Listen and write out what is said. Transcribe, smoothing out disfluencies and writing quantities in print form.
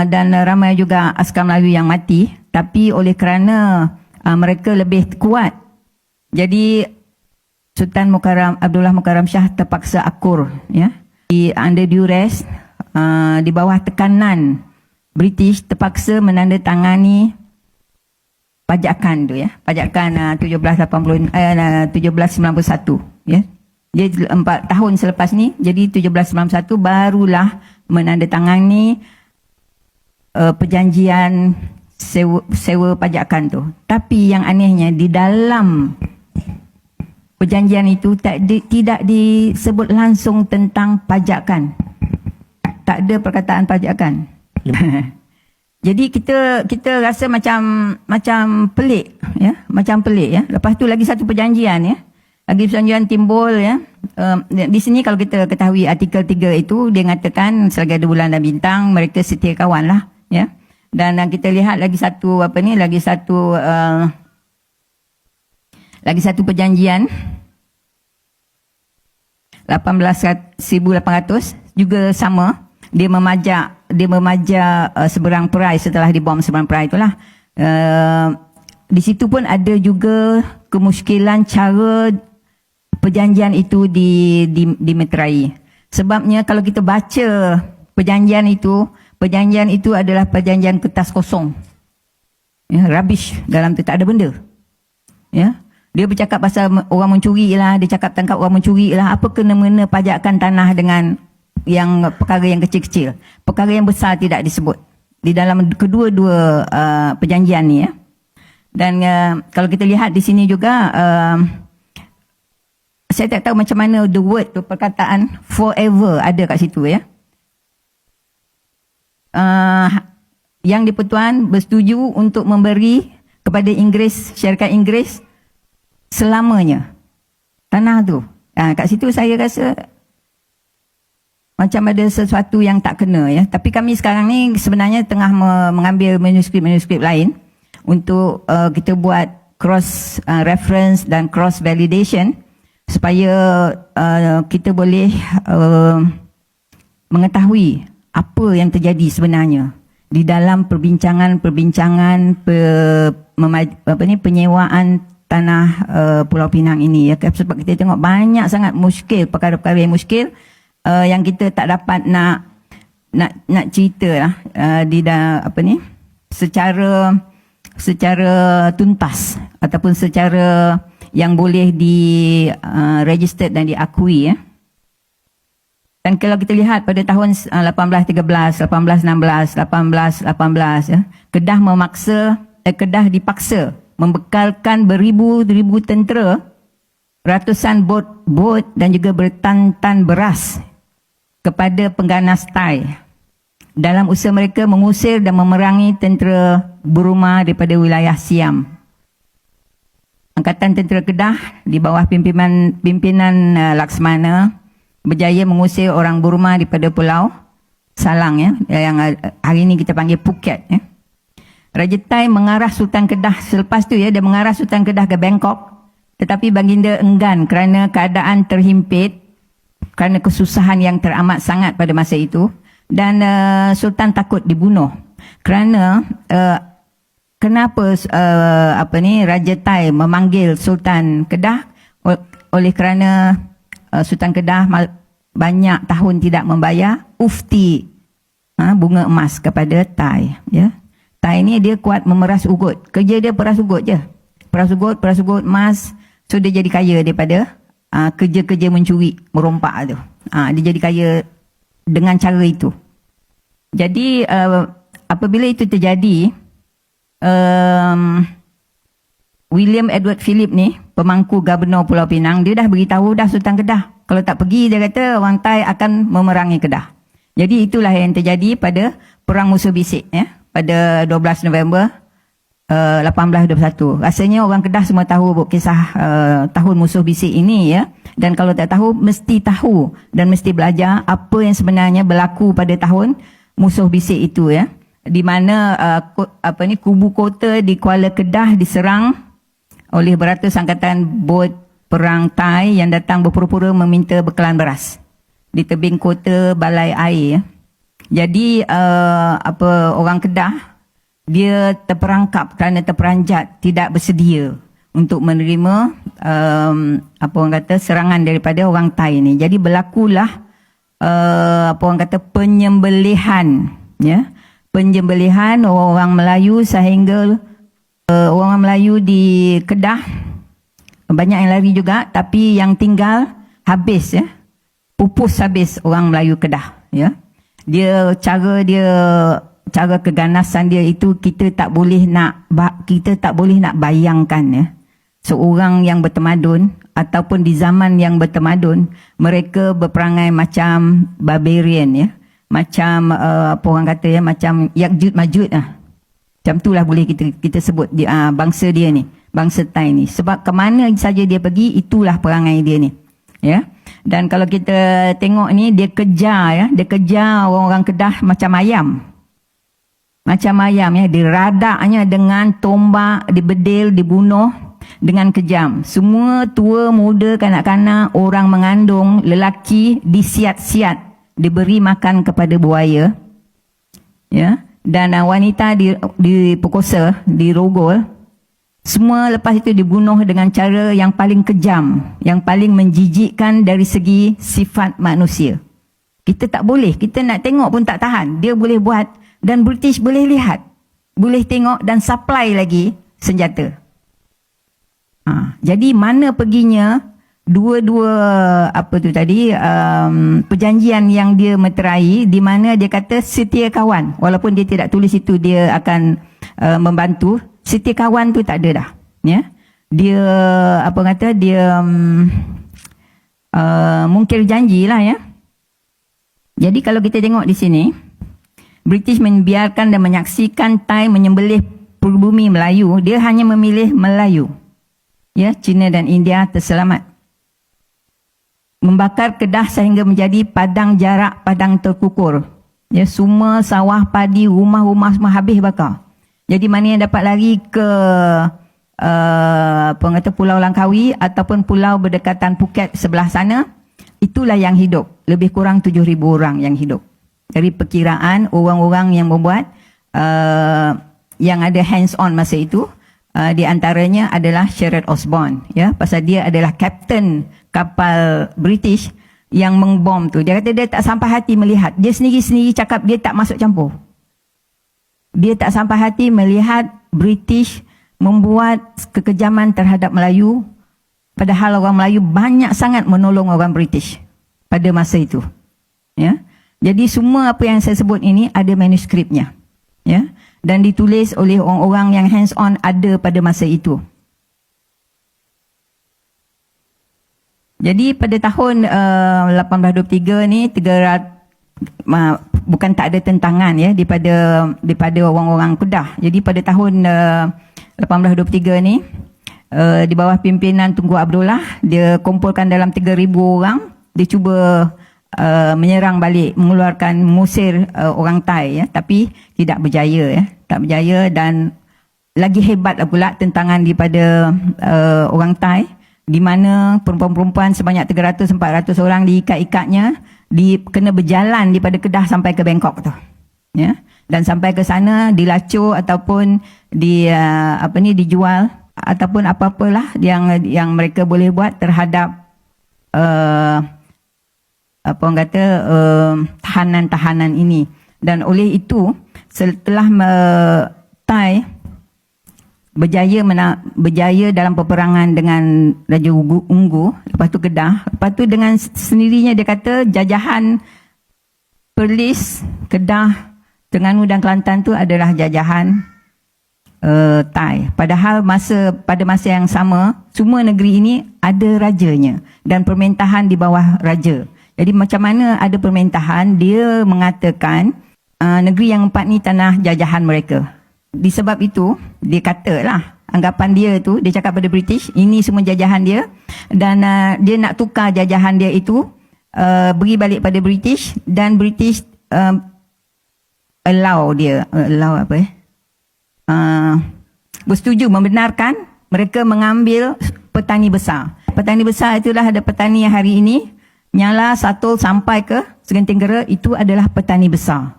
dan ramai juga askar Melayu yang mati, tapi oleh kerana mereka lebih kuat, jadi Sultan Abdullah Mukarram Shah terpaksa akur, ya, under duress, di bawah tekanan British, terpaksa menandatangani pajakan tu, ya, pajakan 1791, ya. Dia 4 tahun selepas ni, jadi 1791 barulah menandatangani perjanjian sewa pajakan tu. Tapi yang anehnya, di dalam perjanjian itu tidak disebut langsung tentang pajakan. Tak ada perkataan pajakan. Jadi kita rasa macam pelik, ya, macam pelik, ya. Lepas tu lagi satu perjanjian, ya. Lagi perjanjian timbul, ya. Di sini kalau kita ketahui artikel 3 itu, dia mengatakan selagi ada bulan dan bintang mereka setia kawan lah, ya. Dan kita lihat lagi satu perjanjian 1800 juga sama. Dia memajak seberang perai setelah dibom seberang perai itulah. Di situ pun ada juga kemusykilan cara perjanjian itu dimeterai. Sebabnya kalau kita baca perjanjian itu adalah perjanjian kertas kosong. Ya, rubbish, dalam tu tak ada benda. Ya. Dia bercakap pasal orang mencuri lah, dia cakap tangkap orang mencuri lah. Apa kena-mena pajakan tanah dengan yang perkara yang kecil-kecil. Perkara yang besar tidak disebut di dalam kedua-dua perjanjian ni, ya. Dan kalau kita lihat di sini juga, saya tak tahu macam mana the word tu, perkataan forever ada kat situ, ya. Yang di-Pertuan bersetuju untuk memberi kepada Inggeris, syarikat Inggeris selamanya tanah tu. Kat situ saya rasa macam ada sesuatu yang tak kena, ya. Tapi kami sekarang ni sebenarnya tengah mengambil manuskrip lain untuk kita buat cross reference dan cross validation supaya kita boleh mengetahui apa yang terjadi sebenarnya di dalam perbincangan penyewaan tanah Pulau Pinang ini, ya. Sebab kita tengok banyak sangat muskil, perkara-perkara yang muskil yang kita tak dapat nak cerita lah secara tuntas ataupun secara yang boleh registered dan diakui, ya. Dan kalau kita lihat pada tahun 1813, 1816, 1818, ya, Kedah dipaksa membekalkan beribu-ribu tentera, ratusan bot dan juga bertan-tan beras kepada pengganas Thai dalam usaha mereka mengusir dan memerangi tentera Burma daripada wilayah Siam. Angkatan Tentera Kedah di bawah pimpinan Laksmana berjaya mengusir orang Burma daripada Pulau Salang, ya, yang hari ini kita panggil Phuket, ya. Raja Thai mengarah Sultan Kedah selepas tu, ya, dia mengarah Sultan Kedah ke Bangkok, tetapi baginda enggan kerana keadaan terhimpit, kerana kesusahan yang teramat sangat pada masa itu, dan Sultan takut dibunuh. Kerana kenapa Raja Thai memanggil Sultan Kedah? Oleh kerana Sultan Kedah banyak tahun tidak membayar ufti, bunga emas kepada Thai, ya. Thai ni dia kuat memeras ugut. Kerja dia peras ugut je. Peras ugut emas. So dia jadi kaya daripada kerja-kerja mencuri, merompak tu. Dia jadi kaya dengan cara itu. Jadi apabila itu terjadi, William Edward Philip ni, pemangku Gubernur Pulau Pinang, dia dah beritahu dah Sultan Kedah, kalau tak pergi, dia kata orang Thai akan memerangi Kedah. Jadi itulah yang terjadi pada Perang Musuh Bisik, ya, pada 12 November 1821. Rasanya orang Kedah semua tahu kisah tahun Musuh Bisik ini, ya. Dan kalau tak tahu, mesti tahu dan mesti belajar apa yang sebenarnya berlaku pada tahun Musuh Bisik itu, ya. Di mana kubu kota di Kuala Kedah diserang oleh beratus angkatan bot perang Thai yang datang berpura-pura meminta bekalan beras di tebing kota Balai Air, ya. Jadi orang Kedah dia terperangkap kerana terperanjat tidak bersedia untuk menerima serangan daripada orang Thai ni. Jadi berlakulah penyembelihan, ya. Penyembelihan orang Melayu sehingga orang Melayu di Kedah banyak yang lari juga, tapi yang tinggal habis, ya. Pupus habis orang Melayu Kedah, ya. Cara keganasan dia itu kita tak boleh nak bayangkan, ya. Seorang yang bertamadun ataupun di zaman yang bertamadun, mereka berperangai macam barbarian, ya. Macam macam Yakjud Majud lah. Macam itulah boleh kita sebut dia, bangsa dia ni, bangsa Thai ni. Sebab ke mana saja dia pergi, itulah perangai dia ni, ya. Dan kalau kita tengok ni, dia kejar orang-orang Kedah macam ayam. Macam ayam, ya. Diradaknya dengan tombak, dibedil, dibunuh dengan kejam. Semua tua, muda, kanak-kanak, orang mengandung, lelaki disiat-siat, diberi makan kepada buaya, ya. Dan wanita diperkosa, dirogol. Semua lepas itu dibunuh dengan cara yang paling kejam, yang paling menjijikkan dari segi sifat manusia. Kita tak boleh, kita nak tengok pun tak tahan. Dia boleh buat dan British boleh lihat, boleh tengok dan supply lagi senjata. Jadi mana perginya dua-dua perjanjian yang dia meterai, di mana dia kata setia kawan, walaupun dia tidak tulis itu dia akan membantu. Setia kawan tu tak ada dah, ya. Dia mungkir janji lah, ya. Jadi kalau kita tengok di sini, British membiarkan dan menyaksikan Thai menyembelih pribumi Melayu. Dia hanya memilih Melayu, ya. China dan India terselamat. Membakar Kedah sehingga menjadi padang jarak, padang terkukur, ya. Semua sawah padi, rumah-rumah semua habis bakar. Jadi mana yang dapat lari ke Pulau Langkawi ataupun pulau berdekatan Phuket sebelah sana, itulah yang hidup. Lebih kurang 7,000 orang yang hidup. Dari perkiraan orang-orang yang membuat yang ada hands on masa itu, di antaranya adalah Sherrod Osborne, ya, pasal dia adalah kapten kapal British yang mengbom tu. Dia kata dia tak sampai hati melihat. Dia sendiri-sendiri cakap dia tak masuk campur. Dia tak sampai hati melihat British membuat kekejaman terhadap Melayu, padahal orang Melayu banyak sangat menolong orang British pada masa itu, ya. Jadi semua apa yang saya sebut ini ada manuskripnya, ya, dan ditulis oleh orang-orang yang hands on ada pada masa itu. Jadi pada tahun 1823 ni, bukan tak ada tentangan, ya, daripada orang-orang Kedah. Jadi pada tahun 1823 ni, di bawah pimpinan Tunku Abdullah, dia kumpulkan dalam 3,000 orang. Dia cuba menyerang balik, mengusir orang Thai, ya, tapi tidak berjaya, ya. Tak berjaya, dan lagi hebat pula tentangan daripada orang Thai, di mana perempuan-perempuan sebanyak 300-400 orang diikat-ikatnya, kena berjalan daripada Kedah sampai ke Bangkok tu, ya. Dan sampai ke sana dilacur ataupun dijual ataupun apa-apalah yang mereka boleh buat terhadap tahanan-tahanan ini. Dan oleh itu, setelah Thai berjaya dalam peperangan dengan Raja Unggu, lepas tu Kedah, lepas tu dengan sendirinya dia kata jajahan Perlis, Kedah, Terengganu dan Kelantan tu adalah jajahan Thai. Padahal pada masa yang sama, semua negeri ini ada rajanya dan permentahan di bawah raja. Jadi macam mana ada permentahan, dia mengatakan negeri yang empat ni tanah jajahan mereka. Disebab itu, dia katalah, anggapan dia tu, dia cakap pada British, ini semua jajahan dia, dan dia nak tukar jajahan dia itu, beri balik pada British, dan British bersetuju, membenarkan mereka mengambil petani besar. Petani besar itulah ada petani yang hari ini Nyala Satul sampai ke Segenting Gera itu adalah petani besar.